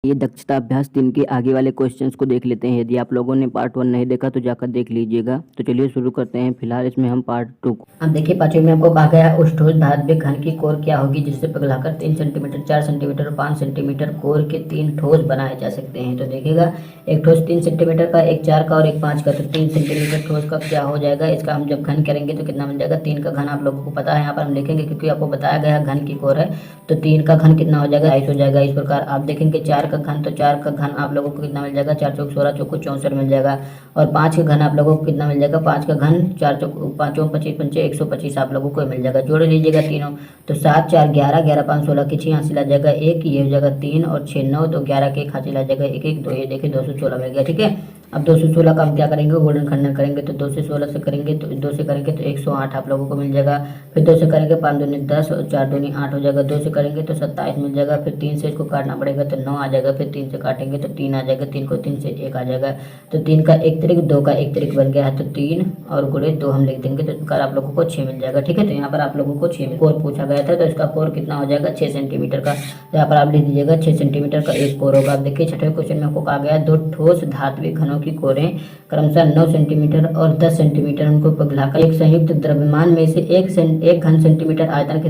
ये दक्षता अभ्यास 3 के आगे वाले क्वेश्चंस को देख लेते हैं। यदि आप लोगों ने पार्ट 1 नहीं देखा तो जाकर देख लीजिएगा। तो चलिए शुरू करते हैं। फिलहाल इसमें हम पार्ट 2 को अब देखिए, पांचवें में आपको कहा गया है उस ठोस धात्विक घन की कोर क्या होगी जिससे पिघलाकर 3 सेंटीमीटर, 4 सेंटीमीटर और 5 सेंटीमीटर कोर के 3 ठोस बनाए जा सकते हैं। तो देखिएगा, एक ठोस 3 सेंटीमीटर का, एक 4 का और एक 5 का, तो 3 सेंटीमीटर ठोस का क्या हो जाएगा। इसका हम जब घन करेंगे तो कितना मिल जाएगा। 3 का घन आप लोगों को पता है, यहाँ पर हम लिखेंगे क्योंकि आपको बताया गया घन की कोर है। तो 3 का घन कितना हो जाएगा, 250 हो जाएगा। इस प्रकार आप देखेंगे 4 का घन, तो 4 का घन आप लोगों को कितना मिल जाएगा, 4 चौक 16, चौको 64 मिल जाएगा। और 5 का घन आप लोगों को कितना मिल जाएगा, 5 का घन 4 चौक 5 चौक 25 पंचे 125 आप लोगों को मिल जाएगा। जोड़ लीजिएगा तीनों, तो 7 4 11, 11 5 16 की 6 हासिल आ जाएगा 1, ये हो जाएगा 3 और 6 9, तो 11 के 1 हासिल आ जाएगा 1 1 2, ये देखिए 216 मिल गया। ठीक है, अब 216 का हम क्या करेंगे, गोल्डन खंडन करेंगे। तो 2 से 16 से करेंगे तो 2 से करेंगे तो 108 आप लोगों को मिल जाएगा। फिर 2 से करेंगे 5 दूनी 10 और 4 दूनी 8 हो जाएगा। 2 से करेंगे तो 27 मिल जाएगा। फिर 3 से इसको काटना पड़ेगा तो 9 आ जाएगा। फिर 3 से काटेंगे तो 3 आ जाएगा। 3 को 3 से 1 आ जाएगा। तो 3 का 1 त्रिक, 2 का 1 त्रिक बन गया है। तो 3 और गुणे 2 हम लिख देंगे तो इस प्रकार आप लोगों को 6 मिल जाएगा। ठीक है, तो यहाँ पर आप लोगों को 6 कोर पूछा गया था, तो इसका कोर कितना हो जाएगा, 6 सेंटीमीटर का। तो यहाँ पर आप लिख दीजिएगा 6 सेंटीमीटर का एक कोर होगा। अब देखिए, छठे क्वेश्चन में आपको कहा गया 2 ठोस धात्विक घनों की कोरें क्रमशः 9 सेंटीमीटर और 10 सेंटीमीटर उनको पिघलाकर एक संयुक्त द्रव्यमान में से एक घन सेंटीमीटर आयतन के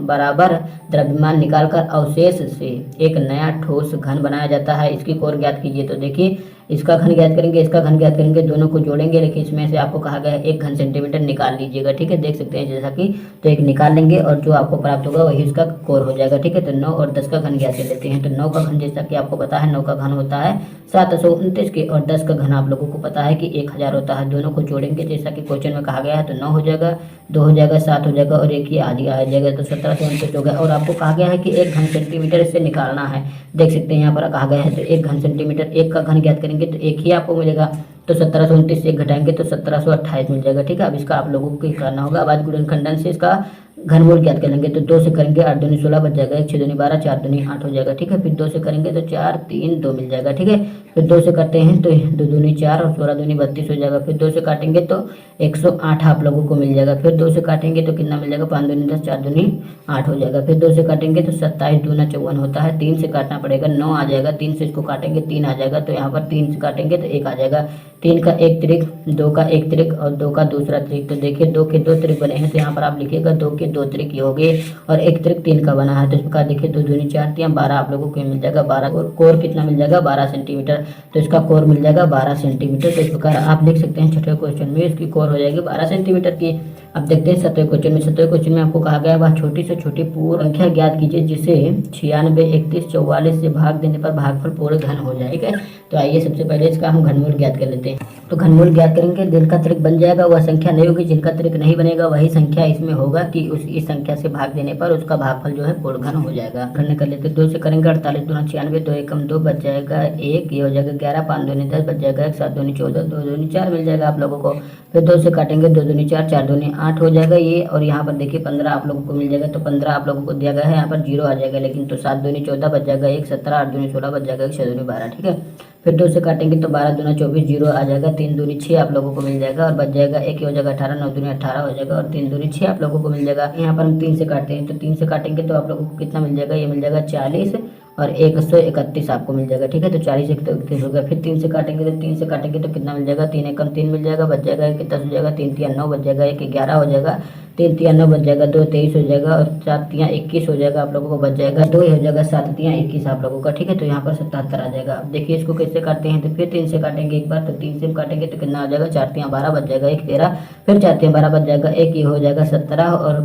बराबर द्रव्यमान निकालकर अवशेष से एक नया ठोस घन बनाया जाता है। इसकी कोर ज्ञात कीजिए। तो देखिए, इसका घन ज्ञात करेंगे, इसका घन ज्ञात करेंगे, दोनों को जोड़ेंगे। लेकिन इसमें से आपको कहा गया है 1 घन सेंटीमीटर निकाल लीजिएगा। ठीक है, देख सकते हैं जैसा कि, तो एक निकाल लेंगे और जो आपको प्राप्त होगा वही उसका कोर हो जाएगा। ठीक है, तो 9 और 10 का घन ज्ञात कर लेते हैं। तो 9 का घन जैसा कि आपको पता है, 9 का घन होता है 729 के, और 10 का घन आप लोगों को पता है कि 1000 होता है। दोनों को जोड़ेंगे जैसा कि क्वेश्चन में कहा गया है, तो 9 हो जाएगा, 2 हो जाएगा, 7 हो जाएगा और एक ही आधी आ जाएगा। तो 1729 हो गया। और आपको कहा गया है कि 1 घन सेंटीमीटर इससे निकालना है। देख सकते हैं यहाँ पर कहा गया है, तो 1 घन सेंटीमीटर, 1 का घन ज्ञात करेंगे तो 1 ही आपको मिलेगा। तो 1729 से 1 घटाएंगे तो 1728 मिल जाएगा। ठीक है, अब इसका आप लोगों को करना होगा। अब आज गुणनखंडन से इसका घनमूल ज्ञात कर लेंगे। तो 2 से करेंगे 8 दूनी 16 बच जाएगा, 1 6 दूनी 12, 4 दूनी 8 हो जाएगा। ठीक है, फिर 2 से करेंगे तो 4 3 2 मिल जाएगा। ठीक है, फिर 2 से करते हैं तो 2 दूनी 4 और 16 दूनी 32 हो जाएगा। फिर 2 से काटेंगे तो 108 आप लोगों को मिल जाएगा। फिर 2 से काटेंगे तो कितना मिल जाएगा, 5 दूनी 10, 4 दूनी 8 हो जाएगा। फिर 2 से काटेंगे तो 27 दूना 54 होता है। 3 से काटना पड़ेगा, 9 आ जाएगा। 3 से इसको काटेंगे 3 आ जाएगा। तो यहाँ पर 3 से काटेंगे तो 1 आ जाएगा। 3 का 1 त्रिक, 2 का 1 त्रिक और 2 का दूसरा त्रिक। तो देखिए 2 के 2 त्रिक बने हैं, तो यहाँ पर आप लिखिएगा 2 के 2 त्रिक ये हो गए और 1 त्रिक 3 का बना है। तो इस प्रकार देखिए 2 दूनी 4 3 12 आप लोगों को मिल जाएगा। 12 कोर कितना मिल जाएगा, 12 सेंटीमीटर। तो इसका कोर मिल जाएगा 12 सेंटीमीटर। तो इस प्रकार आप लिख सकते हैं छठे क्वेश्चन में इसकी कोर हो जाएगी 12 सेंटीमीटर की। अब देखते हैं सत्रह क्वेश्चन में। सत्रह क्वेश्चन में आपको कहा गया है वह छोटी से छोटी पूर्ण संख्या ज्ञात कीजिए जिसे 96 31 44 से भाग देने पर भागफल पूर्ण घन हो जाए। ठीक है, तो आइए सबसे पहले इसका हम घनमूल ज्ञात कर लेते हैं। तो घनमूल ज्ञात करेंगे, जिनका त्रिक बन जाएगा वह संख्या नहीं होगी, जिनका त्रिक नहीं बनेगा वही संख्या इसमें होगा कि उस इस संख्या से भाग देने पर उसका भागफल जो है पूर्ण घन हो जाएगा। घन कर लेते हैं। 2 से करेंगे 48 दूना 96, 2 एकम 2 बच जाएगा 1, ये हो जाएगा 11, 5 दूनी 10 बच जाएगा 1, 7 दूनी 14, 2 दूनी 4 मिल जाएगा आप लोगों को। फिर 2 से काटेंगे 2 दूनी 4, 4 दूनी 8 हो जाएगा ये, और यहाँ पर देखिए 15 आप लोगों को मिल जाएगा। तो 15 आप लोगों को दिया गया है, यहाँ पर 0 आ जाएगा लेकिन, तो 7 दूनी 14 बच जाएगा 1, 17, 8 दूनी 16 बच जाएगा 1, 6 दूनी 12। ठीक है, फिर 2 से काटेंगे तो 12 दूना 24, 0 आ जाएगा। 3 दूनी 6 आप लोगों को मिल जाएगा और बच जाएगा 1, हो जाएगा 18, 9 दूनी 18 हो जाएगा और 3 दूनी 6 आप लोगों को मिल जाएगा। यहाँ पर हम 3 से काटते हैं, तो 3 से काटेंगे तो आप लोगों को कितना मिल जाएगा, ये मिल जाएगा 40 और 131 आपको मिल जाएगा। ठीक है, तो 40 31 हो गया। फिर 3 से काटेंगे तो 3 से काटेंगे तो कितना मिल जाएगा, 3 एकम 3 मिल जाएगा, बच जाएगा 1 10 हो जाएगा, 3 3 9 बच जाएगा 1 11 हो जाएगा, 3 3 9 बच जाएगा 2 23 हो जाएगा और 4 3 21 हो जाएगा आप लोगों को, बच जाएगा 2 हो जाएगा, 7 3 21 आप लोगों का। ठीक है, तो यहाँ पर 77 आ जाएगा। अब देखिए इसको कैसे काटते हैं, तो फिर 3 से काटेंगे एक बार, तो 3 से काटेंगे तो कितना आ जाएगा, 4 3 12 बच जाएगा 1 13, फिर 4 3 12 बच जाएगा 1, ये हो जाएगा 17 और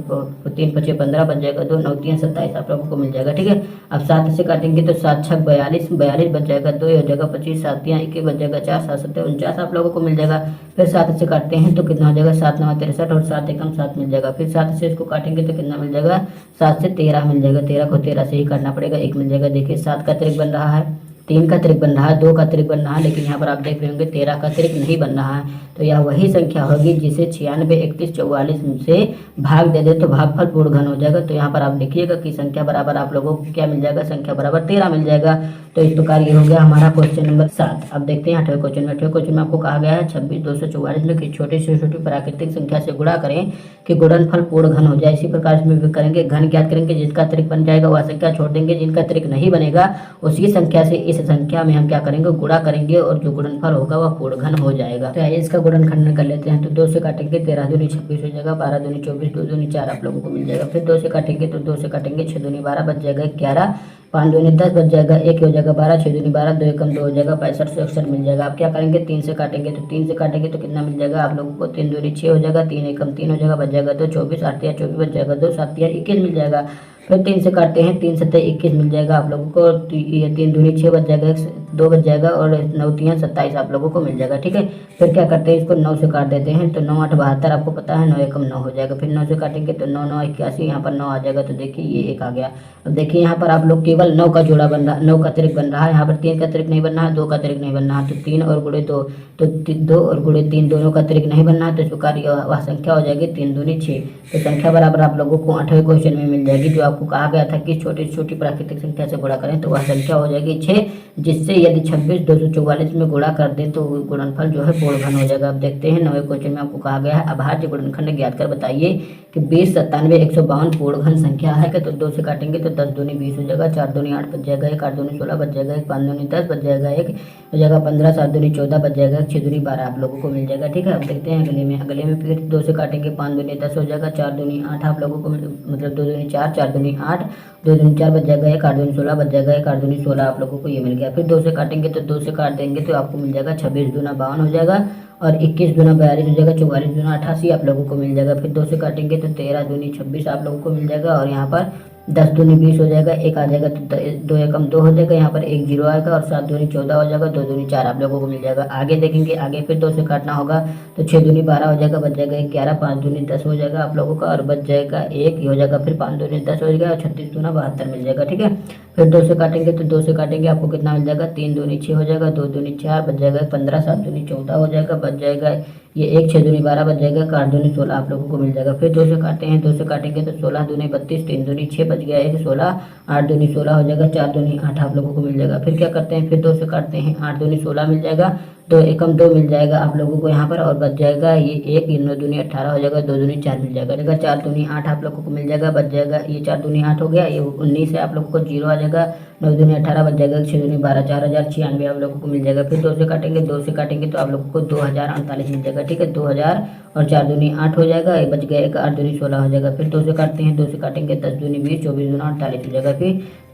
3 5 15 बच जाएगा 2 9 3 27 आप लोगों को मिल जाएगा। ठीक है, अब 7 से काटेंगे तो 7 6 42 42 बच जाएगा 2, हो जाएगा 25, 7 3 21 बच जाएगा 4 7 7 49 आप लोगों को मिल जाएगा। फिर 7 से काटते हैं तो कितना हो जाएगा, 7 9 63 और 7 एकम 7 मिल जाएगा। फिर 7 से इसको काटेंगे तो कितना मिल जाएगा, 7 से 13 मिल जाएगा। 13 को 13 से ही काटना पड़ेगा, 1 मिल जाएगा। देखिए 7 का त्रिक बन रहा है 3 का अतिरिक्त बन रहा है, 2 का अतिरिक्त बन रहा है, लेकिन यहाँ पर आप देख रहे होंगे 13 का अतिरिक्त नहीं बन रहा है। तो यह वही संख्या होगी जिसे 96, 31, 44 से भाग दे दे तो भागफल पूर्ण घन हो जाएगा। तो यहाँ पर आप देखिएगा कि संख्या बराबर आप लोगों को क्या मिल जाएगा, संख्या बराबर 13 मिल जाएगा। तो इस प्रकार ये हो गया हमारा क्वेश्चन नंबर 7। अब देखते हैं 8वें क्वेश्चन में। 8वें क्वेश्चन में आपको कहा गया है 26, 244 में कि छोटी से छोटी प्राकृतिक संख्या से गुणा करें कि गुणनफल पूर्ण घन हो जाए। इसी प्रकार इसमें भी करेंगे, घन ज्ञात करेंगे, जिसका अतिरिक्त बन जाएगा वह संख्या छोड़ देंगे, जिनका अतिरिक्त नहीं बनेगा उसी संख्या से इस संख्या में हम क्या करेंगे, गुणा करेंगे और जो गुणनफल होगा वह पूर्ण घन हो जाएगा। तो आइए इसका गुणनखंडन कर लेते हैं। तो 2 से काटेंगे 13 दूनी 26 हो जाएगा, 12 दूनी 24, 2 दूनी 4 आप लोगों को मिल जाएगा। फिर 2 से काटेंगे तो 2 से काटेंगे 6 दूनी 12 बच जाएगा 11, 5 दूनी 10 बच जाएगा 1 हो जाएगा 12, 6 दूनी 12, 2 एकम 2 हो जाएगा 65 से 61 मिल जाएगा। आप क्या करेंगे, 3 से काटेंगे तो 3 से काटेंगे तो कितना मिल जाएगा आप लोगों को, 3 दूनी 6 हो जाएगा, 3 एकम 3 हो जाएगा, बच जाएगा 2, 24, 8 या 24 बच जाएगा 2, 7 या 21 मिल जाएगा। फिर 3 से काटते हैं, 3 7 21 मिल जाएगा आप लोगों को। ये 3 दूनी 6 बच जाएगा, 2 बच जाएगा और 9 3 27 आप लोगों को मिल जाएगा। ठीक है, फिर क्या करते हैं, इसको 9 से काट देते हैं। तो 9 8 72 आपको पता है, 9 एकम 9 हो जाएगा। फिर 9 से काटेंगे तो 9 9 81, यहाँ पर 9 आ जाएगा। तो देखिए ये 1 आ गया। अब देखिए यहाँ पर आप लोग केवल 9 का जोड़ा बन रहा, 9 का अतिरिक्त बन रहा है। यहाँ पर 3 का अतिरिक्त नहीं बन रहा है, 2 का अतिरिक्त नहीं बन रहा है। तो 3 और गुणे 2, तो 2 और गुणे 3 दोनों का अतिरिक्त नहीं बन रहा है। तो इस प्रकार वह संख्या हो जाएगी 3 दूनी 6। तो संख्या बराबर आप लोगों को 8वें क्वेश्चन में मिल जाएगी, जो आपको कहा गया था कि छोटी से छोटी प्राकृतिक संख्या से गुणा करें। तो वह संख्या हो जाएगी 6, जिससे यदि 26 244 में गुणा कर दें तो गुणनफल जो है पूर्ण घन हो जाएगा। अब देखते हैं 9वें क्वेश्चन में आपको कहा गया है अभाज्य गुणनखंड ज्ञात कर बताइए कि 20 97 152 पूर्ण घन संख्या है। तो 2 से काटेंगे तो 10 दूनी 20 हो जाएगा, 4 दूनी 8 बच जाएगा, 1 8 दूनी 16 बच जाएगा, 1 5 दूनी 10 बच जाएगा, 1 हो जाएगा 15, 7 दूनी 14 बच जाएगा, 6 दूनी 12 आप लोगों को मिल जाएगा। ठीक है, अब देखते हैं अगले में। अगले में फिर 2 से काटेंगे 5 दूनी 10 हो जाएगा, 4 दूनी 8 आप लोगों को मतलब 2 दूनी 4, 4 दूनी 8, 2 दूनी 4 बच जाएगा, 1 8 दूनी 16 बच जाएगा, 1 8 दूनी 16 आप लोगों को ये मिल गया। फिर 2 से काटेंगे तो 2 से काट देंगे तो आपको मिल जाएगा 26 दूना 52 हो जाएगा और 21 दूना 42 हो जाएगा, 44 दूना 88 आप लोगों को मिल जाएगा। फिर 2 से काटेंगे तो 13 दूनी 26 आप लोगों को मिल जाएगा और यहाँ पर 10 दूनी 20 हो जाएगा, 1 आ जाएगा तो 2 एकम 2 हो जाएगा, यहाँ पर 1 0 आएगा और 7 दूनी 14 हो जाएगा, 2 दूनी 4 आप लोगों को मिल जाएगा। आगे देखेंगे, आगे फिर 2 से काटना होगा तो 6 दूनी 12 हो जाएगा, बच जाएगा 11, 5 दूनी 10 हो जाएगा आप लोगों का और बच जाएगा 1 हो जाएगा, फिर 5 दूनी 10 हो जाएगा और 36 दूना 72 मिल जाएगा। ठीक है, फिर 2 से काटेंगे तो 2 से काटेंगे आपको कितना मिल जाएगा, 3 दूनी 6 हो जाएगा, 2 दूनी 4 बच जाएगा, 15, 7 दूनी 14 हो जाएगा, बच जाएगा ये 1, 6 दूनी 12 बच जाएगा, 8 दूनी 16 आप लोगों को मिल जाएगा। फिर 2 से काटते हैं, 2 से काटेंगे तो 16 दूनी 32, 3 दूनी 6 बच गया, 1 16, 8 दूनी 16 हो जाएगा, 4 दूनी 8 आप लोगों को मिल जाएगा। फिर क्या करते हैं, फिर 2 से काटते हैं, 8 दूनी 16 मिल जाएगा, 2 एकम 2 मिल जाएगा आप लोगों को यहाँ पर और बच जाएगा ये 1, 9 दूनी 18 हो जाएगा, 2 दूनी 4 मिल जाएगा, देखा 4 दूनी 8 आप लोगों को मिल जाएगा, बच जाएगा ये 4 दूनी 8 हो गया, ये 19 है आप लोगों को 0 आ जाएगा, 9 दूनी 18 बच जाएगा, 6 दूनी 12, 4096 आप लोगों को मिल जाएगा। फिर 2 से काटेंगे, 2 से काटेंगे तो आप लोगों को 2048 मिल जाएगा। ठीक है, 2000 और 4 दूनी 8 हो जाएगा, एक बच गया, 1 8 दूनी 16 हो जाएगा। फिर 2 से काटते हैं, 2 से काटेंगे 10 दूनी 20, 24 दूना 48 हो जाएगा।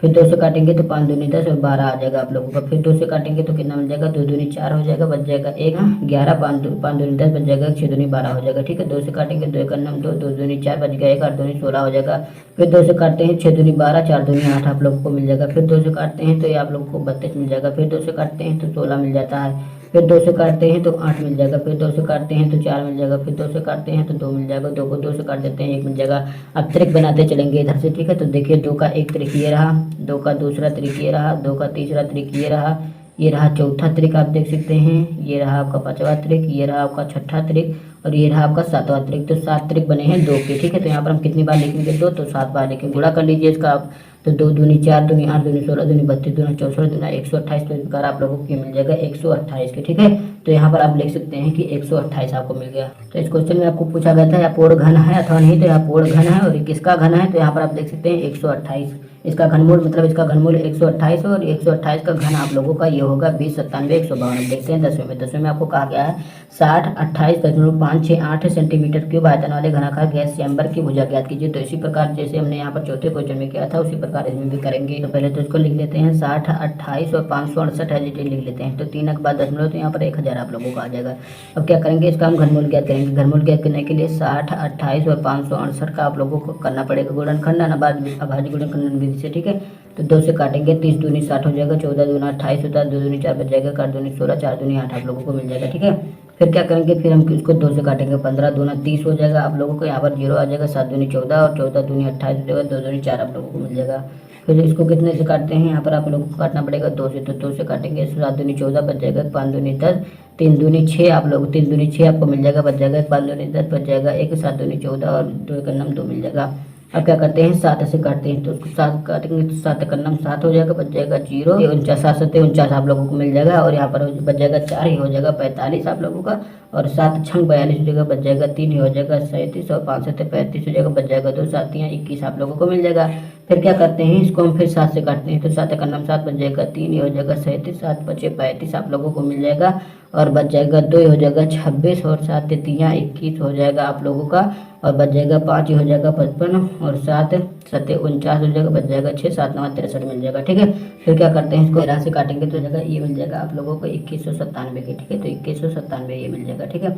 फिर 2 से काटेंगे तो 5 दूनी 10 और 12 आ जाएगा आप लोगों का। फिर 2 से काटेंगे तो कितना मिल जाएगा, 2 दूनी 4 हो जाएगा, बच जाएगा 1 11, 5 दूनी 10 बच जाएगा, 6 दूनी 12 हो जाएगा। ठीक है, 2 से काटेंगे 2 एकम 2, 2 दूनी 4 बच गया, 1 8 दूनी 16 हो जाएगा। फिर 2 से काटते हैं, 6 दूनी 12, 4 दूनी 8 आप लोगों को मिल जाएगा। फिर 2 से काटते हैं तो ये आप लोगों को 32 मिल जाएगा। फिर 2 से काटते हैं तो 16 मिल जाता है। फिर 2 से काटते हैं तो 8 मिल जाएगा। फिर 2 से काटते हैं तो 4 मिल जाएगा। फिर 2 से काटते हैं तो 2 मिल जाएगा, 2 को 2 से काट देते हैं 1 मिल जाएगा। अब त्रिक बनाते चलेंगे इधर से। ठीक है, तो देखिए 2 का एक त्रिक ये रहा, 2 का दूसरा त्रिक ये रहा, 2 का तीसरा त्रिक ये रहा चौथा त्रिक आप देख सकते हैं, ये रहा आपका 5वां त्रिक, ये रहा आपका 6ठा त्रिक और ये रहा आपका 7वां त्रिक। तो 7 त्रिक बने हैं 2 के। ठीक है, तो यहाँ पर हम कितनी बार लिखेंगे 2, तो 7 बार लिखेंगे। गुणा कर लीजिए इसका आप, तो 2 दूनी 4 दूनी 8 दूनी 16 दूनी 32 दूना 64 दूना 128। तो इस प्रकार आप लोगों को मिल जाएगा 128 के। ठीक है, तो यहाँ पर आप लिख सकते हैं कि 128 आपको मिल गया। तो इस क्वेश्चन में आपको पूछा गया था या पूर्ण घन है अथवा नहीं, तो यहाँ पूर्ण घन है और ये किसका घन है, तो यहाँ पर आप देख सकते हैं 128। इसका घनमूल मतलब इसका घनमूल 128 है और 128 का घन आप लोगों का ये होगा 20 97 152। देखते हैं 10वें में आपको कहा गया है 60 28.568 सेंटीमीटर क्यूब आयतन वाले घनाकार गैस चैम्बर की भुजा ज्ञात कीजिए। तो इसी प्रकार जैसे हमने यहाँ पर चौथे क्वेश्चन में किया था उसी प्रकार इसमें भी करेंगे। तो पहले तो इसको लिख लेते हैं 60 28 और 568 डिटेल लिख लेते हैं। तो 3 के बाद 10 तो यहाँ पर 1000 आप लोगों को आ जाएगा। अब क्या करेंगे, इसका हम घनमूल ज्ञात करेंगे। घनमूल ज्ञात करने के लिए 60 28 और 568 का आप लोगों को करना पड़ेगा गुणनखंड अभाज्य गुणनखंड विधि से। ठीक है, तो 2 से काटेंगे 30 दूनी 60 हो जाएगा, 14 दूना 28 होता है, 2 दूनी 4 बच जाएगा, 8 दूनी 16, 4 दूनी 8 आप लोगों को मिल जाएगा। ठीक है, फिर क्या करेंगे, फिर हम इसको 2 से काटेंगे 15 दूना 30 हो जाएगा आप लोगों को, यहाँ पर 0 आ जाएगा, 7 दूनी 14 और 14 दूनी 28 हो जाएगा, 2 दूनी 4 आप लोगों को मिल जाएगा। फिर इसको कितने से काटते हैं, यहाँ पर आप लोगों को काटना पड़ेगा 2 से, तो 2 से काटेंगे, 7 दूनी 14 बच जाएगा, 5 दूनी 10, 3 दूनी 6, आप लोग 3 दूनी 6 आपको मिल जाएगा, बच जाएगा 5 दूनी 10 बच जाएगा 1, 7 दूनी 14 और 2 का नाम 2 मिल जाएगा। अब क्या करते हैं 7 से काटते हैं, तो उसको 7 काटेंगे तो 7 का नाम 7 हो जाएगा, बच जाएगा 0, 49, 7 7 49 आप लोगों को मिल जाएगा, और यहाँ पर बच जाएगा 4 ही हो जाएगा 45 आप लोगों का, और 7 छंग 42 हो जाएगा, बच जाएगा 3 ही हो जाएगा 37, और 5 7 35 हो जाएगा, बच जाएगा 2, 7 21 आप लोगों को मिल जाएगा। फिर क्या करते हैं इसको हम फिर 7 से काटते हैं, तो 7 का नाम 7 बच जाएगा, 3 ही हो जाएगा 37, 7 5 35 आप लोगों को मिल जाएगा, और बच जाएगा 2 हो जाएगा 26, और 7 3 21 हो जाएगा आप लोगों का, और बच जाएगा 5 हो जाएगा 55, और 7 7 49 हो जाएगा, बच जाएगा 6 7 9 63 मिल जाएगा। ठीक है, फिर क्या करते हैं इसको 13 से काटेंगे तो जगह ये मिल जाएगा आप लोगों को 2197 की। ठीक है, तो 2197 ये मिल जाएगा। ठीक है,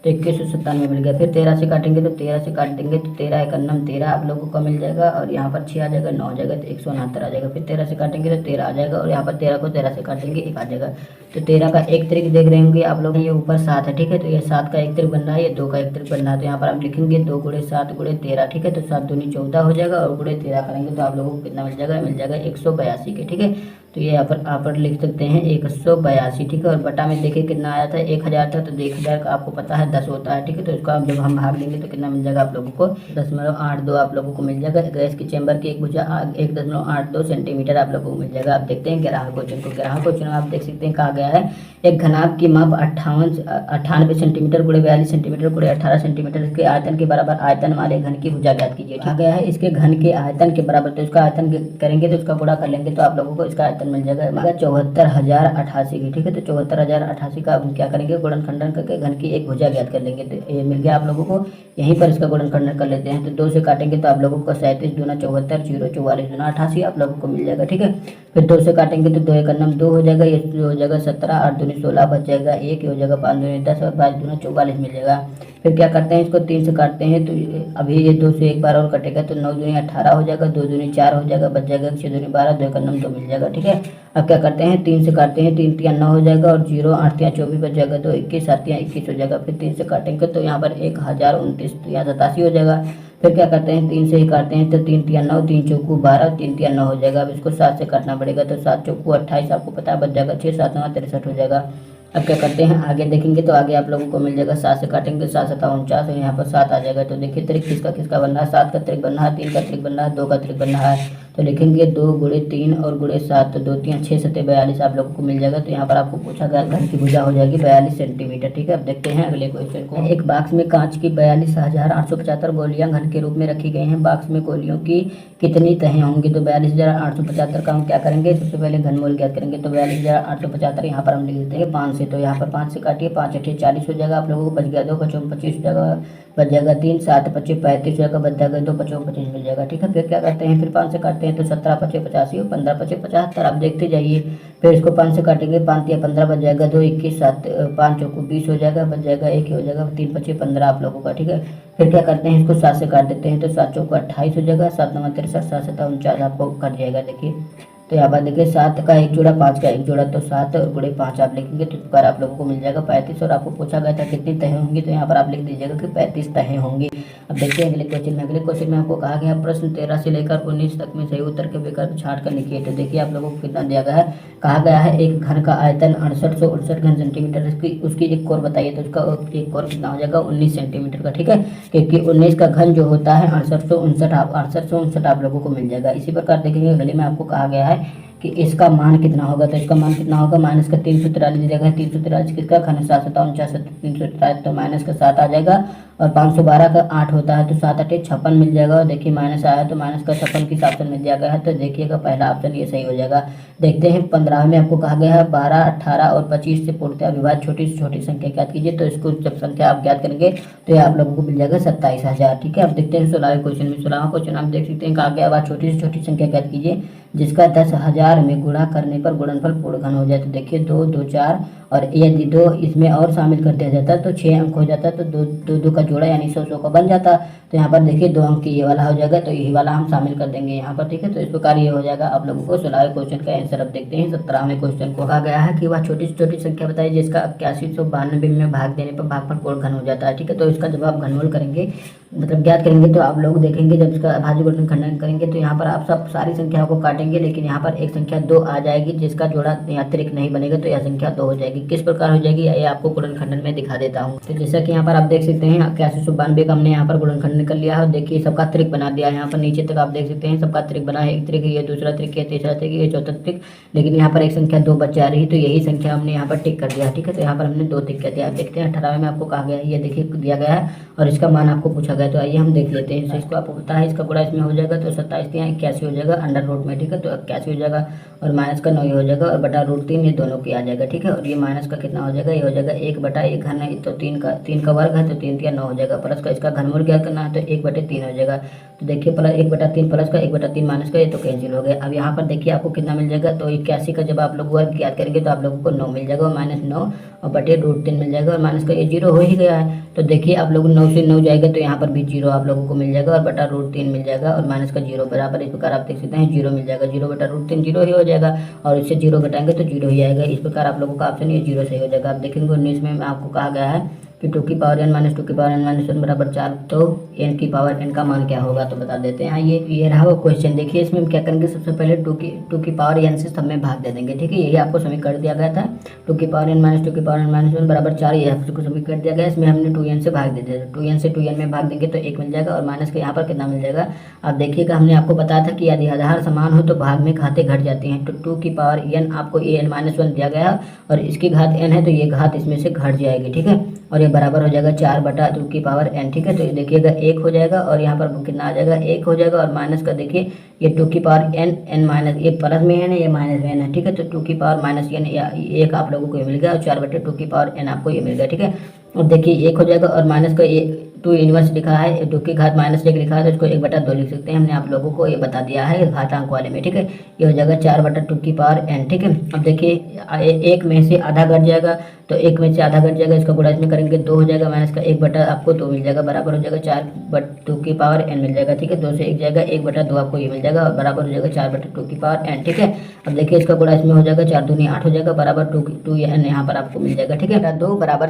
तो 2197 मिल गया। फिर 13 से काटेंगे तो 13 से काट देंगे तो 13 एक अन्नम 13 आप लोगों को मिल जाएगा, और यहाँ पर 6 आ जाएगा, 9 आ जाएगा, तो 169 आ जाएगा। फिर 13 से काटेंगे तो 13 आ जाएगा, और यहाँ पर 13 को 13 से काटेंगे 1 आ जाएगा। तो 13 का एक तरीक देख रहे होंगे आप लोग, ये ऊपर 7 है। ठीक है, तो ये 7 का एक तरीक बन रहा है, ये 2 का एक तरीक बन रहा है, तो यहाँ पर आप लिखेंगे 2 गुणे 7 गुणे 13। ठीक है, तो 7 दूनी 14 हो जाएगा, और गुणे 13 करेंगे तो आप लोगों को कितना मिल जाएगा, मिल जाएगा 182 के। ठीक है, तो ये यहाँ पर लिख सकते हैं 182। ठीक है, और बटा में देखिए कितना आया था, 1000 था, तो 1000 का आपको पता है 10 होता है। ठीक है, तो इसको जब हम भाग लेंगे तो कितना मिल जाएगा आप लोगों को 0.82 आप लोगों को मिल जाएगा। गैस की चैम्बर की एक भुजा 1.82 सेंटीमीटर आप लोगों को मिल जाएगा। आप देखते हैं 11 क्वेश्चन को। 11 क्वेश्चन में आप देख सकते हैं कहा गया है एक घनाभ की माप 98 सेंटीमीटर गुणे 42 सेंटीमीटर गुणे 18 सेंटीमीटर के आयतन के बराबर आयतन वाले घन की भुजा ज्ञात कीजिए। कहा गया है इसके घन के आयतन के बराबर, तो इसका आयतन करेंगे तो इसका गुणा कर लेंगे तो आप लोगों को इसका आयतन मिल जाएगा 74,088 की। ठीक है, तो 74,088 का हम क्या करेंगे, गुणनखंडन करके घन की एक भुजा ज्ञात कर लेंगे, तो ये मिल गया आप लोगों को। यहीं पर इसका गुणनखंडन कर लेते हैं, तो 2 से काटेंगे तो आप लोगों को 37 दूना 74, 0 44 दूना 88 आप लोगों को मिल जाएगा। ठीक है, फिर 2 से काटेंगे तो 2 एक अन्नम 2 हो जाएगा, ये हो जाएगा 17, 8 दूनी 16 बच जाएगा 1 हो जाएगा, 5 दूनी 10 और 22 दूना 44 मिल जाएगा। फिर क्या करते हैं इसको 3 से काटते हैं, तो अभी ये 2 से एक बार और कटेगा, तो 9 दूनी 18 हो जाएगा, 2 दूनी 4 हो जाएगा, बच जाएगा 6 दूनी 12, 2 का नम 2 मिल जाएगा। ठीक है, अब क्या करते हैं 3 से काटते हैं, 3 3 9 हो जाएगा, और 0 8 3 24 बच जाएगा, तो 21 7 21 हो जाएगा। फिर 3 से काटेंगे तो यहाँ पर 1029, तो यहाँ 87 हो जाएगा। फिर क्या करते हैं 3 से ही काटते हैं, तो 3 3 9, 3 चौकू 12, 3 3 9 हो जाएगा। अब इसको 7 से काटना पड़ेगा, तो 7 चौकू 28 आपको पता है, बच जाएगा 6 7 9 63 हो जाएगा। अब क्या करते हैं आगे देखेंगे तो आगे आप लोगों को मिल जाएगा 7 से काटेंगे 7 7 49, और यहाँ पर 7 आ जाएगा। तो देखिए त्रिक किसका किसका बन रहा है, 7 का त्रिक बन रहा है, 3 का त्रिक बन रहा है, 2 का त्रिक बन रहा है, तो लिखेंगे 2 गुणे 3 और गुणे 7, तो 2 3 6 7 42 आप लोगों को मिल जाएगा। तो यहाँ पर आपको पूछा गया घर की भुजा हो जाएगी 42 सेंटीमीटर। ठीक है, अब देखते हैं अगले क्वेश्चन को। एक बॉक्स में कांच की 42,875 गोलियां घन के रूप में रखी गई हैं। बॉक्स में गोलियों की कितनी तहें होंगी, तो 42,875 का हम क्या करेंगे, सबसे पहले घनमूल ज्ञात करेंगे, तो 42,875 यहाँ पर हम लिख देते हैं 5 से, तो यहाँ पर 5 से काटिए, 5 8 40 हो जाएगा आप लोगों को, बच गया 2 5 25 हो जाएगा, बच जाएगा 3 7 25 35 हो जाएगा, बच जाएगा 2 5 25 मिल जाएगा। ठीक है, फिर क्या करते हैं, फिर 5 से काटते हैं तो 17 25 85 और 15 25 75 आप देखते जाइए। फिर इसको 5 से काटेंगे, 5 या 15 बच जाएगा, 2 21 7 5 चौको 20 हो जाएगा, बच जाएगा 1 हो जाएगा, 3 25 15 आप लोगों का। ठीक है, फिर क्या करते हैं इसको 7 से काट देते हैं, तो 7 चौको 28 हो जाएगा, 7 9 63 7 7 49 आपको कट जाएगा। देखिए तो यहाँ पर देखिए 7 का एक जोड़ा 5 का एक जोड़ा, तो 7 और गुणे 5 आप लिखेंगे तो तुकार आप लोगों को मिल जाएगा 35। और आपको पूछा गया था कितनी तहें होंगी, तो यहाँ पर आप लिख दीजिएगा कि 35 तहें होंगी। अब देखते हैं अगले क्वेश्चन में। अगले क्वेश्चन में आपको कहा गया प्रश्न 13 से लेकर 19 तक में सही उत्तर के विकल्प छाट कर लिखिए। तो देखिए आप लोगों को कितना दिया गया है, कहा गया है एक घन का आयतन 6869 घन सेंटीमीटर, उसकी एक कोर बताइए, तो उसका एक कोर कितना हो जाएगा 19 सेंटीमीटर का। ठीक है, क्योंकि 19 का घन जो होता है 6869 आप लोगों को मिल जाएगा। इसी प्रकार देखेंगे अगले में आपको कहा गया है कि इसका मान कितना होगा, तो इसका मान कितना होगा, माइनस का 343 दिया गया है, 343 किसका घन 7 7 49 343, तो माइनस का 7 आ जाएगा, और 512 का 8 होता है, तो 7 8 56 मिल जाएगा। और देखिए माइनस आया तो माइनस का 56 किस ऑप्शन में दिया गया है, तो देखिएगा पहला ऑप्शन ये सही हो जाएगा। देखते हैं 15 में आपको कहा गया है 12 18 और 25 से पूर्णतः विभाज्य छोटी से छोटी संख्या ज्ञात कीजिए, तो इसको जब संख्या आप ज्ञात करेंगे तो ये आप लोगों को मिल जाएगा 27,000। ठीक है, अब देखते हैं 16वें क्वेश्चन में। 16वां क्वेश्चन आप देख सकते हैं कहा गया वह छोटी से छोटी संख्या ज्ञात कीजिए जिसका 10,000 में गुणा करने पर गुणनफल पूर्ण घन हो जाए। तो देखिए 2 2 4 और यदि 2 इसमें और शामिल कर दिया जाता है तो 6 अंक हो जाता है, तो 2 2 का जोड़ा यानी 100 100 का बन जाता। तो यहाँ पर देखिए 2 अंक ये वाला हो जाएगा, तो यही वाला हम शामिल कर देंगे यहाँ पर। ठीक है, तो इस प्रकार ये हो जाएगा आप लोगों को 16वें क्वेश्चन का आंसर। अब देखते हैं 17वें क्वेश्चन को। कहा गया है कि वह छोटी से छोटी संख्या बताइए जिसका 8192 में भाग देने पर भागफल पूर्ण घन हो जाता है। ठीक है, तो इसका जब आप घनमूल करेंगे मतलब ज्ञात करेंगे तो आप लोग देखेंगे जब इसका अभाज्य गुणन खंडन करेंगे तो यहाँ पर आप सब सारी संख्याओं को काट काटेंगे लेकिन यहाँ पर एक संख्या 2 आ जाएगी जिसका जोड़ा अतिरिक्त नहीं बनेगा, तो यह संख्या 2 हो जाएगी। किस प्रकार हो जाएगी ये आपको गुणनखंडन में दिखा देता हूँ। तो जैसा कि यहाँ पर आप देख सकते हैं 8192 का हमने यहाँ पर गुणनखंडन कर लिया है। देखिए सबका त्रिक बना दिया है, यहाँ पर नीचे तक आप देख सकते हैं सबका त्रिक बना है। एक त्रिक, ये दूसरा त्रिक, ये तीसरा त्रिक, ये चौथा त्रिक, लेकिन यहाँ पर एक संख्या 2 बच जा रही, तो यही संख्या हमने यहाँ पर टिक कर दिया। ठीक है, तो यहाँ पर हमने 2 टिक कर दिया। आप देखते हैं 18 में आपको कहा गया है, ये देखिए दिया गया है और इसका मान आपको पूछा गया। तो आइए हम देख लेते हैं। इसको आपको पता है इसका गुणा इसमें हो जाएगा, तो 27 यहाँ 81 हो जाएगा अंडर रूट में। ठीक है, तो 81 हो जाएगा और माइनस का 9 हो जाएगा और बटा रूट 3 ये दोनों की आ जाएगा। ठीक है, और ये माइनस का कितना हो जाएगा, ये हो जाएगा 1/1 घन है, तो 3 का वर्ग है, तो 3 3 9 हो जाएगा। प्लस का इसका घनमूल क्या करना है, तो 1/3 हो जाएगा। तो देखिए प्लस 1/3 प्लस का 1/3 माइनस का, ये तो कैंसिल हो गया। अब यहाँ पर देखिए आपको कितना मिल जाएगा, तो 81 का जब आप लोग वर्ग याद करेंगे तो आप लोगों को 9 मिल जाएगा और -9 और बटे रूट 3 मिल जाएगा और माइनस का ये 0 हो ही गया है। तो देखिए आप लोग 9 से 9 जाएगा तो यहाँ पर भी 0 आप लोगों को मिल जाएगा और बटा रूट 3 मिल जाएगा और माइनस का 0 बराबर। इस प्रकार आप देख सकते हैं 0 मिल जाएगा, 0 बटा रूट 3 0 ही हो जाएगा और इससे 0 घटाएंगे तो 0 ही आएगा। इस प्रकार आप लोगों का ऑप्शन ये 0 सही हो जाएगा। आप देखेंगे 19 में आपको कहा गया है कि 2 की पावर n माइनस 2 की पावर n माइनस 1 बराबर 4, तो n की पावर n का मान क्या होगा, तो बता देते हैं। ये रहा वो क्वेश्चन। देखिए इसमें हम क्या करेंगे, सबसे पहले 2 की पावर n से सब में भाग दे देंगे। ठीक है, यही आपको समीकरण दिया गया था, 2 की पावर n माइनस 2 की पावर n माइनस 1 बराबर 4, ये आपको समीकरण दिया गया। इसमें हमने 2n से भाग दे दिया, 2n से 2n में भाग देंगे तो 1 मिल जाएगा और माइनस के यहाँ पर कितना मिल जाएगा। आप देखिएगा हमने आपको बताया था कि यदि आधार समान हो तो भाग में घातें घट जाती हैं। तो 2 की पावर n आपको an माइनस 1 दिया गया और इसकी घात n है, तो ये घात इसमें से घट जाएगी। ठीक है, और ये बराबर हो जाएगा 4/2 की पावर n। ठीक है, तो ये देखिएगा 1 हो जाएगा और यहाँ पर कितना आ जाएगा, 1 हो जाएगा और माइनस का देखिए ये 2 की पावर n माइनस, ये प्लस में है ना, ये माइनस में है। ठीक है, तो 2 की पावर माइनस n, एक आप लोगों को ये मिल गया और 4/2 की पावर n आपको ये मिल गया। ठीक है, और देखिए 1 हो जाएगा और माइनस का ये 2 इनवर्स लिखा है, 2 की घात -1 लिखा है, तो इसको 1/2 लिख सकते हैं। हमने आप लोगों को ये बता दिया है घातांक वाले में। ठीक है, ये हो जाएगा 4/2 की पावर n। ठीक है, अब देखिए 1 में से आधा घट जाएगा, तो 1 में से आधा घट जाएगा, इसका गुणा इसमें करेंगे 2 हो जाएगा, माइनस का 1/, आपको 2 मिल जाएगा, बराबर हो जाएगा 4/2 की पावर n मिल जाएगा। ठीक है, 2 से 1 जाएगा, 1/2 आपको ये मिल जाएगा और बराबर हो जाएगा 4/2 की पावर n। ठीक है, अब देखिए इसका गुणा इसमें हो जाएगा, 4 दूनी 8 हो जाएगा, बराबर 2 n यहाँ पर आपको मिल जाएगा। ठीक है, 2 बराबर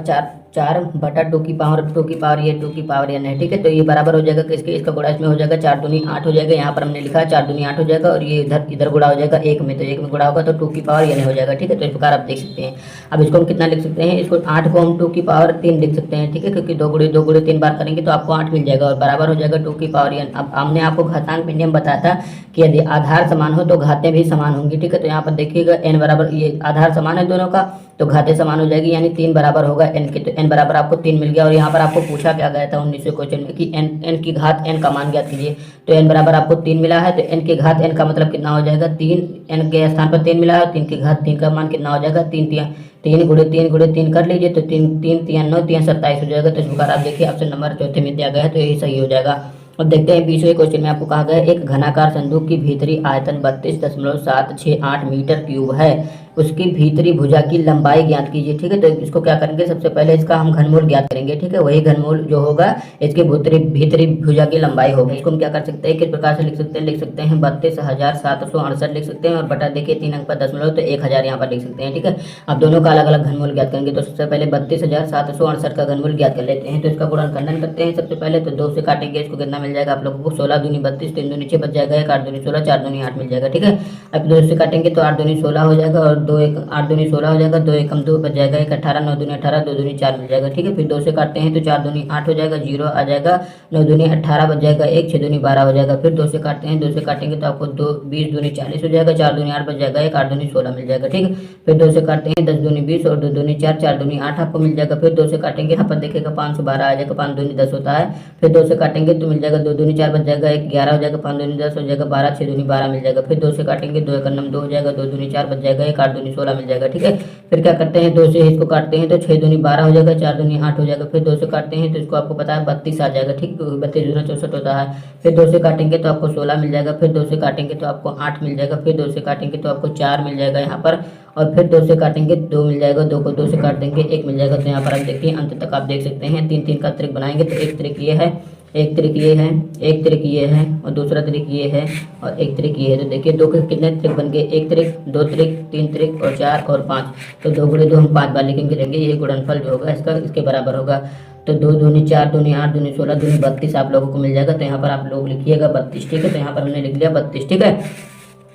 4/2 की पावर 2 की पावर ये 2 की पावर n है। ठीक है, तो ये बराबर हो जाएगा किसके, इसका गुणा इसमें हो जाएगा, 4 दूनी 8 हो जाएगा, यहाँ पर हमने लिखा है 4 दूनी 8 हो जाएगा और ये इधर गुणा हो जाएगा 1 में, तो 1 में गुणा होगा तो 2 की पावर n हो जाएगा। ठीक है, तो इस प्रकार आप देख सकते हैं। अब इसको हम कितना लिख सकते हैं, इसको 8 को हम 2 की पावर 3 लिख सकते हैं। ठीक है, क्योंकि 2 गुणे 3 बार करेंगे तो आपको 8 मिल जाएगा और बराबर हो जाएगा 2 की पावर n। अब हमने आपको घातांक में नियम बताया था कि यदि आधार समान हो तो घातें भी समान होंगी। ठीक है, तो यहाँ पर देखिएगा n बराबर, ये आधार समान है दोनों का, तो घातें समान हो जाएगी, यानी 3 बराबर होगा n के, तो n बराबर आपको 3 मिल गया। और यहाँ पर आपको पूछा क्या गया था 19वें क्वेश्चन में कि n की घात n का मान ज्ञात कीजिए, तो n बराबर आपको 3 मिला है, तो n की घात n का मतलब कितना हो जाएगा, 3, n के स्थान पर 3 मिला है, 3 की घात 3 का मान कितना हो जाएगा, 3 गुणे 3 कर लीजिए, तो 3 3 3 9 3 27 हो जाएगा। तो इस प्रकार आप देखिए ऑप्शन नंबर 4 में दिया गया है, तो यही सही हो जाएगा। अब देखते हैं 20वें क्वेश्चन में आपको कहा गया है एक घनाकार संदूक की भीतरी आयतन 32.768 मीटर क्यूब है, उसकी भीतरी भुजा की लंबाई ज्ञात कीजिए। ठीक है, तो इसको क्या करेंगे, सबसे पहले इसका हम घनमूल ज्ञात करेंगे। ठीक है, वही घनमूल जो होगा इसके भीतरी भुजा की लंबाई होगी। इसको हम क्या कर सकते हैं, किस प्रकार से लिख सकते हैं, 32,768 लिख सकते हैं और बटा देखिए 3 अंक पर दशमलव, तो 1000 यहाँ पर लिख सकते हैं। ठीक है, अब दोनों का अलग अलग घनमूल ज्ञात करेंगे, तो सबसे पहले 32,768 का घनमूल ज्ञात कर लेते हैं। तो इसका गुणनखंडन करते हैं सबसे पहले, तो 2 से काटेंगे, इसको कितना मिल जाएगा आप लोगों को, 16 दूनी 32, 3 दूनी 6 बच जाएगा, 1 8 दूनी 16, 4 दूनी 8 मिल जाएगा। ठीक है, अब 2 से काटेंगे तो 8 दूनी 16 हो जाएगा और 2 1 8 दूनी 16 हो जाएगा, 2 1 2 बच जाएगा, 1 18, 9 दूनी 18, 2 दूनी 4 मिल जाएगा। ठीक है, फिर 2 से काटते हैं तो 4 दूनी 8 हो जाएगा, 0 आ जाएगा, 9 दूनी 18 बच जाएगा, 1 6 दूनी 12 हो जाएगा। फिर 2 से काटते हैं, 2 से काटेंगे तो आपको 2 20 दूनी 40 हो जाएगा, 4 दूनी 8 बच जाएगा, 1 8 दूनी 16 मिल जाएगा। ठीक है, फिर 2 से काटते हैं, 10 दूनी 20 और 2 दूनी 4, 4 दूनी 8 आपको मिल जाएगा। फिर 2 से काटेंगे, यहाँ पर देखिएगा 512 आ जाएगा, 5 दूनी 10 होता है। फिर 2 से काटेंगे तो मिल जाएगा, 2 दूनी 4 बच जाएगा, 1 11 हो जाएगा, 5 दूनी 10 हो जाएगा, 12 6 दूनी 12 मिल जाएगा। फिर 2 से काटेंगे, 2 1 9 2 हो जाएगा, 2 दूनी 4 बच जाएगा, 1 8 दूनी 16 मिल जाएगा। ठीक है, फिर क्या करते हैं, 2 से इसको काटते हैं तो 6 दूनी 12 हो जाएगा, 4 दूनी 8 हो जाएगा। फिर 2 से काटते हैं तो इसको आपको पता है 32 आ जाएगा। ठीक, 32 दूना 64 होता है। फिर 2 से काटेंगे तो आपको 16 मिल जाएगा। फिर 2 से काटेंगे तो आपको 8 मिल जाएगा। फिर 2 से काटेंगे तो आपको 4 मिल जाएगा यहाँ पर, और फिर 2 से काटेंगे 2 मिल जाएगा, 2 को 2 से काट देंगे 1 मिल जाएगा। तो यहाँ पर आप देखिए अंत तक आप देख सकते हैं 3 3 का त्रिक बनाएंगे, तो एक त्रिक ये है, एक त्रिक ये है, एक त्रिक ये है और दूसरा त्रिक ये है और एक त्रिक ये है। तो देखिए 2 के कितने त्रिक बन गए, 1 त्रिक 2 त्रिक 3 त्रिक और 4 और 5, तो 2 गुणे 2 हम 5 बार लिखेंगे, ये गुणनफल जो होगा इसका इसके बराबर होगा। तो 2 दूनी 4 दूनी 8 दूनी 16 दूनी 32 आप लोगों को मिल जाएगा। तो यहाँ पर आप लोग लिखिएगा 32। ठीक है, तो यहाँ पर हमने लिख लिया 32। ठीक है,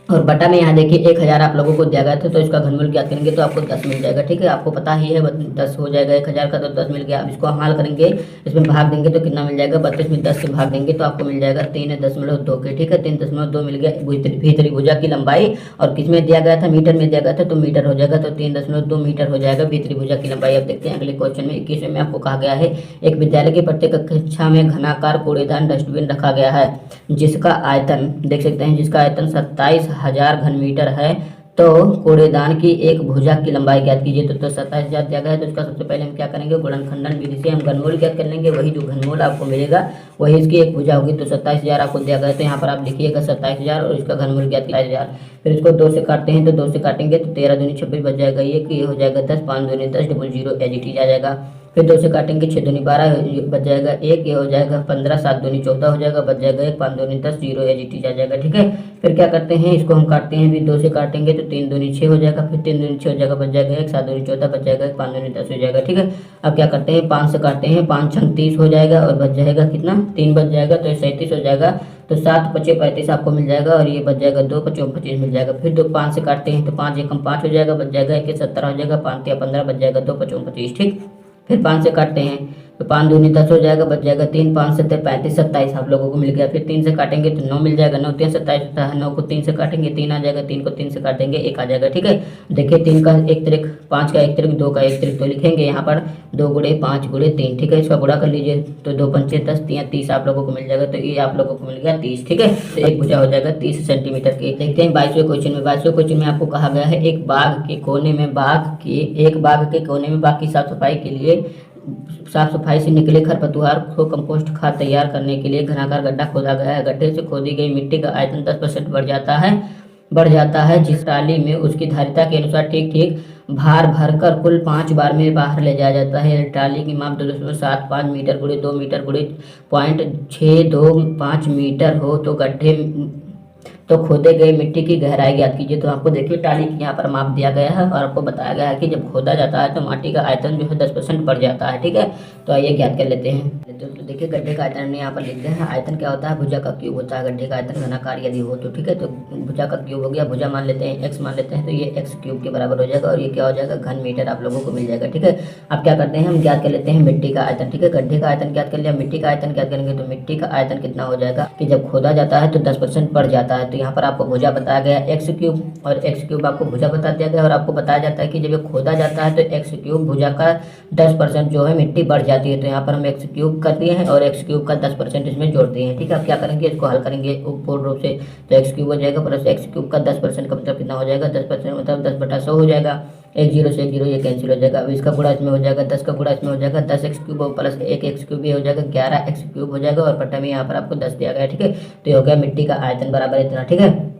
और बटा में यहाँ देखिए 1000 आप लोगों को दिया गया था, तो इसका घनमूल ज्ञात करेंगे तो आपको 10 मिल जाएगा। ठीक है, आपको पता ही है 10 हो जाएगा 1000 का, तो 10 मिल गया। अब इसको हम हल करेंगे, इसमें भाग देंगे तो कितना मिल जाएगा, 32 में 10 से भाग देंगे तो आपको मिल जाएगा 3.2 के। ठीक है, 3.2 मिल गया भीतरी भुजा की लंबाई। और किस में दिया गया था, मीटर में दिया गया था, तो मीटर हो जाएगा, तो 3.2 मीटर हो जाएगा भीतरी भुजा की लंबाई। अब देखते हैं अगले क्वेश्चन में 21वें में आपको कहा गया है, एक विद्यालय की प्रत्येक कक्षा में घनाकार कूड़ेदान डस्टबिन रखा गया है, जिसका आयतन देख सकते हैं, जिसका आयतन 27,000 घन मीटर है। तो कूड़ेदान की एक भुजा की लंबाई ज्ञात कीजिए। तो 27,000 दिया गया है, तो इसका सबसे पहले हम क्या करेंगे, गुणनखंडन विधि से हम घनमूल ज्ञात कर लेंगे। वही जो घनमूल आपको मिलेगा वही इसकी एक भुजा होगी। तो 27,000 आपको दिया गया है, तो यहाँ पर आप लिखिएगा 27,000 और इसका घनमूल ज्ञात 27,000। फिर इसको 2 से काटते हैं, तो 2 से काटेंगे तो 13 दूनी 26 बच जाएगा, ये हो जाएगा 10, 5 दूनी 10, 00 एज इट इज आ जाएगा। फिर 2 से काटेंगे 6 दूनी 12 बच जाएगा 1, ये हो जाएगा 15, 7 दूनी 14 हो जाएगा, बच जाएगा 1, 5 दूनी 10, 0 एज इट इज आ जाएगा। ठीक है, फिर क्या करते हैं, इसको हम काटते हैं, फिर 2 से काटेंगे तो 3 दूनी 6 हो जाएगा, फिर 3 दूनी 6 हो जाएगा, बच जाएगा 1, 7 दूनी 14 बच जाएगा 1, 5 दूनी 10 हो जाएगा। ठीक है, अब क्या करते हैं, 5 से काटते हैं, 5 छंग 30 हो जाएगा और बच जाएगा कितना, 3 बच जाएगा, तो 37 हो जाएगा। तो 7 पचे 35 आपको मिल जाएगा और ये बच जाएगा 2 पचे 25 मिल जाएगा। फिर 5 से काटते हैं तो 5 एकम 5 हो जाएगा, बच जाएगा 1, 17 हो जाएगा, 5 या 15 बच जाएगा 2 पचे 25। ठीक, फिर 5 से काटते हैं तो 5 दूनी 10 हो जाएगा, बच जाएगा 3, 5 7 35, 27 आप लोगों को मिल गया। फिर 3 से काटेंगे तो 9 मिल जाएगा, 9 3 27 होता है, 9 को 3 से काटेंगे 3 आ जाएगा, 3 को 3 से काटेंगे 1 आ जाएगा। ठीक है, देखिए 3 का एक तिरिक, 5 का एक तिरिक, 2 का एक तिरिक, तो लिखेंगे यहाँ पर 2 गुणे 5 गुणे 3। ठीक है, इसका गुणा कर लीजिए तो 2 पंचे 10, 30 आप लोगों को मिल जाएगा, तो ये आप लोगों को मिल गया 30। ठीक है, तो एक भुजा हो जाएगा 30 सेंटीमीटर की। देखते हैं 22वें क्वेश्चन में। 22वें क्वेश्चन में आपको कहा गया है, एक बाग के कोने में बाग की साफ सफाई के लिए साफ सफाई से निकले खरपतवार को कंपोस्ट खाद तैयार करने के लिए घनाकार गड्ढा खोदा गया है। गड्ढे से खोदी गई मिट्टी का आयतन 10% बढ़ जाता है, जिस ट्राली में उसकी धारिता के अनुसार ठीक ठीक भार भरकर कुल 5 बार में बाहर ले जाया जाता है। ट्राली की माप 2.75 मीटर गुणे 2 मीटर गुणे 0.625 मीटर हो तो गड्ढे तो खोदे गए मिट्टी की गहराई ज्ञात कीजिए। तो आपको देखिए ट्राली की यहाँ पर माप दिया गया है और आपको बताया गया है कि जब खोदा जाता है तो माटी का आयतन जो है 10% बढ़ जाता है। ठीक है, तो आइए ज्ञात कर लेते हैं। तो देखिए गड्ढे का आयतन हमने यहाँ पर लिख दिया है। आयतन क्या होता है, भुजा का क्यूब होता है। गड्ढे का आयतन घनाकार यदि हो तो ठीक है, तो भुजा का क्यूब हो गया, भुजा मान लेते हैं x मान लेते हैं, तो ये x क्यूब के बराबर हो जाएगा और ये क्या हो जाएगा, घन मीटर आप लोगों को मिल जाएगा। ठीक है, अब क्या करते हैं, हम ज्ञात कर लेते हैं मिट्टी का आयतन। ठीक है, गड्ढे का आयतन ज्ञात कर लिया, मिट्टी का आयतन ज्ञात करेंगे तो मिट्टी का आयतन कितना हो जाएगा कि जब खोदा जाता है तो 10% बढ़ जाता है। तो यहाँ पर आपको भुजा बताया गया एक्स क्यूब और एक्स क्यूब आपको भुजा बता दिया गया और आपको बताया जाता है कि जब ये खोदा जाता है तो एक्स क्यूब भुजा का 10% जो है मिट्टी बढ़ जाती है। तो यहाँ पर हम एक्स क्यूब कर दिए हैं और एक्स क्यूब का 10% इसमें जोड़ दिए हैं। ठीक है, अब क्या करेंगे, इसको हल करेंगे पूर्ण रूप से, तो एक्स क्यूब हो जाएगा प्लस एक्स क्यूब का 10% का मतलब कितना हो जाएगा, 10% मतलब 10/100 हो जाएगा। 1 0 से 1 0 ये कैंसिल हो जाएगा। अब इसका गुणा इसमें हो जाएगा, 10 का गुणा इसमें हो जाएगा, 10 x cube plus 1 x cube ये हो जाएगा 11 एक्स क्यूब हो जाएगा और बटा में यहाँ पर आपको 10 दिया गया है। ठीक है, तो ये हो गया मिट्टी का आयतन बराबर इतना। ठीक है,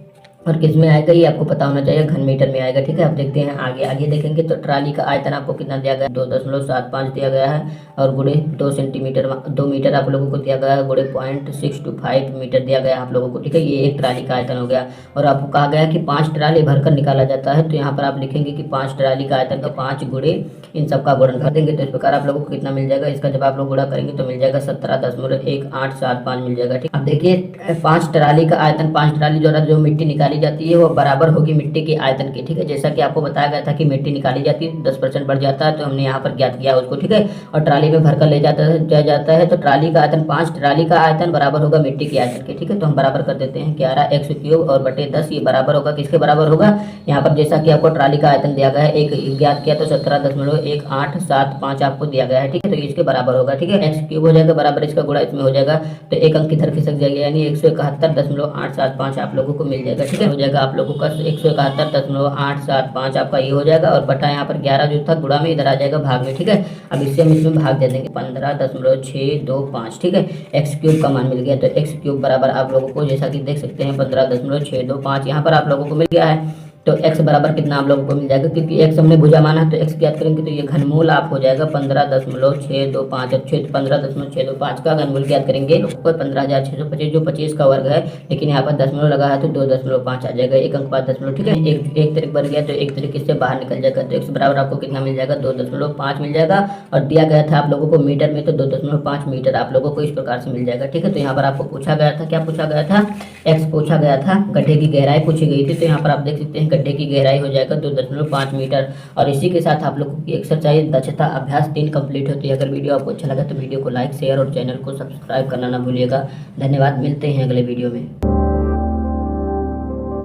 और किस में आएगा ये आपको पता होना चाहिए, घन मीटर में आएगा। ठीक है, अब देखते हैं आगे देखेंगे तो ट्राली का आयतन आपको कितना दिया गया है, 2.75 दिया गया है और गुणे 2 मीटर आप लोगों को दिया गया है, गुणे 0.625 मीटर दिया गया है आप लोगों को। ठीक है, ये एक ट्राली का आयतन हो गया और आपको कहा गया है कि 5 ट्राली भरकर निकाला जाता है। तो यहाँ पर आप लिखेंगे कि 5 ट्राली का आयतन का 5 गुणे इन सब का गुणन कर देंगे तो इस प्रकार आप लोगों को कितना मिल जाएगा, इसका जब आप लोग गुणा करेंगे तो मिल जाएगा 17.1875 मिल जाएगा। ठीक, अब देखिए 5 ट्राली का आयतन, 5 ट्राली द्वारा जो मिट्टी निकाली जाती है वो बराबर होगी मिट्टी के आयतन की। ठीक है, जैसा कि आपको बताया गया था कि मिट्टी निकाली जाती है 10% बढ़ जाता है, तो हमने यहाँ पर ज्ञात किया उसको। ठीक है, और ट्राली में भरकर ले जाता है तो ट्राली का आयतन 5 ट्राली का आयतन बराबर होगा मिट्टी के आयतन के। ठीक है, तो हम बराबर कर देते हैं 11 एक्स क्यूब और बटे 10 ये बराबर होगा किसके बराबर होगा, यहाँ पर जैसा कि आपको ट्राली का आयतन दिया गया है एक ज्ञात किया तो 17.1875 आपको दिया गया है। ठीक है, तो इसके बराबर होगा। ठीक है, एक्स क्यूब हो जाएगा बराबर इसका गुणा इसमें हो जाएगा तो एक अंक इधर खिसक जाएगा यानी 171.875 आप लोगों को मिल जाएगा। ठीक है, हो जाएगा आप लोगों का 171.875 आपका ये हो जाएगा और बटा यहाँ पर 11 जो था गुणा में इधर आ जाएगा भाग में। ठीक है, अब इससे हम इसमें भाग दे देंगे 15.625। ठीक है, एक्स क्यूब का मान मिल गया तो एक्स क्यूब बराबर आप लोगों को जैसा कि देख सकते हैं 15.625 यहाँ पर आप लोगों को मिल गया है। तो x बराबर कितना आप लोगों को मिल जाएगा, क्योंकि x हमने भुजा माना है तो x ज्ञात करेंगे तो ये घनमूल आप हो जाएगा 15.625। और 15.625 का घनमूल ज्ञात करेंगे 15,625 जो 25 का वर्ग है, लेकिन यहाँ पर दशमलव लगा है तो 2.5 आ जाएगा, एक अंक बाद दशमलव। ठीक है, एक तरीक बन गया तो एक तरीके से बाहर निकल जाएगा। तो x बराबर आपको कितना मिल जाएगा, 2.5 मिल जाएगा। और दिया गया था आप लोगों को मीटर में तो 2.5 मीटर आप लोगों को इस प्रकार से मिल जाएगा। ठीक है, तो यहाँ पर आपको पूछा गया था, क्या पूछा गया था, x पूछा गया था, गड्ढे की गहराई पूछी गई थी। तो यहाँ पर आप देख सकते हैं गड्ढे की गहराई हो जाएगा 2.5 मीटर। और इसी के साथ आप लोगों की एक्सरसाइज दक्षता अभ्यास 3 कंप्लीट होती है। अगर वीडियो आपको अच्छा लगा तो वीडियो को लाइक शेयर और चैनल को सब्सक्राइब करना ना भूलिएगा। धन्यवाद, मिलते हैं अगले वीडियो में।